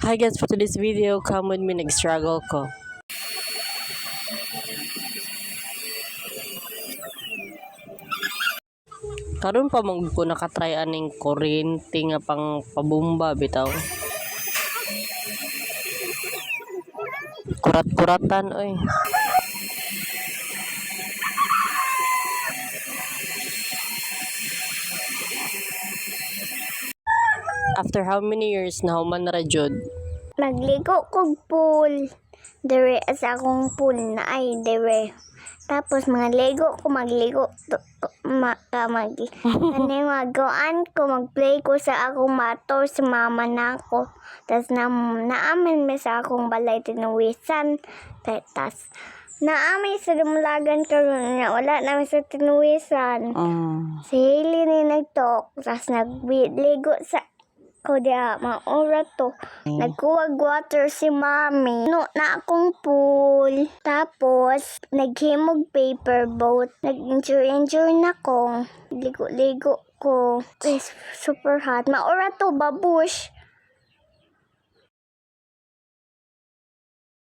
Hi guys, for today's video, come with me, nag-struggle ko. Karon pa mong ko nakatry aning kuryente nga pang pabumba bitaw. Kurat-kuratan oy. After how many years na human na ra jud? Nagligo kog pool. Dire sa akong pool na ay dire. Tapos mga ligo ko magligo Kani magoan ko magplay ko sa akong motor sa mama nako. Tas naamin mi sa akong balay tinuwisan. Tas naamin sa dumlagan karon na wala na sa tinuwisan. Si Hailey ni nagtok. Tas nagligo sa ko dia maura to. Nagkuwag water si mami. No na akong pool. Tapos naghimog paper boat. Nag-enjoy na ko. Ligo-ligo ko. It's super hot. Maura to babush.